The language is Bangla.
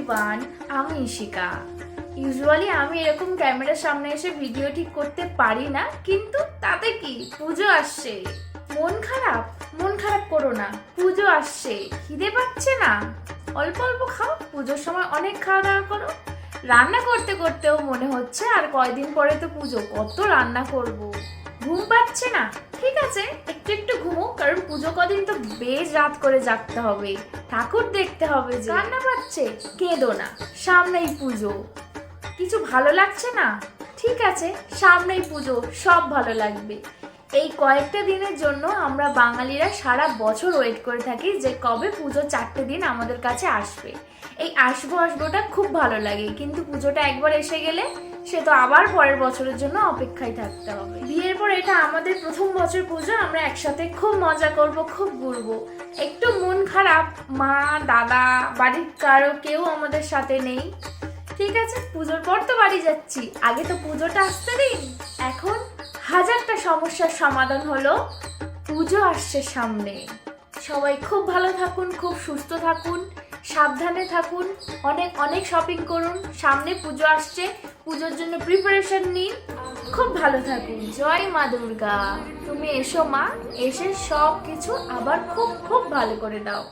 এভরিওয়ান, আমি ইশিকা। ইউজুয়ালি আমি এরকম ক্যামেরার সামনে এসে ভিডিও ঠিক করতে পারি না, কিন্তু তাতে কি, পুজো আসছে। মন খারাপ করো না, পুজো আসছে। খিদে পাচ্ছে না, অল্প অল্প খাও, পুজোর সময় অনেক খাওয়া দাওয়া করো। রান্না করতে করতেও মনে হচ্ছে আর কয়দিন পরে তো পুজো, কত রান্না করব। ঘুম পাচ্ছে না, ঠিক আছে, একটু একটু ঘুমো, কারণ পুজো কদিন তো বেশ রাত করে জাগতে হবে, ঠাকুর দেখতে হবে। যে কান্না পাচ্ছে, কেঁদো না, সামনেই পুজো। কিছু ভালো লাগছে না, ঠিক আছে, সামনেই পুজো, সব ভালো লাগবে। এই কয়েকটা দিনের জন্য আমরা বাঙালিরা সারা বছর ওয়েট করে থাকি যে কবে পুজো 4টে দিন আমাদের কাছে আসবে। এই আসবোটা খুব ভালো লাগে, কিন্তু পুজোটা একবার এসে গেলে সে তো আবার পরের বছরের জন্য অপেক্ষায় থাকতে হবে। বিয়ের পর এটা আমাদের প্রথম বছর পুজো, আমরা একসাথে খুব মজা করব, খুব ঘুরবো। একটু মন খারাপ, মা দাদা বাড়ির কারো কেউ আমাদের সাথে নেই। ঠিক আছে, পুজোর পর তো বাড়ি যাচ্ছি, আগে তো পুজোটা আসতে দিন। এখন হাজারটা সমস্যার সমাধান হলো, পুজো আসছে সামনে। সবাই খুব ভালো থাকুন, খুব সুস্থ থাকুন, সাবধানে থাকুন, অনেক অনেক শপিং করুন, সামনে পুজো আসছে, পুজোর জন্য প্রিপারেশন নিন, খুব ভালো থাকুন। জয় মা দুর্গা। তুমি এসো মা, এসে সব কিছু আবার খুব খুব ভালো করে দাও।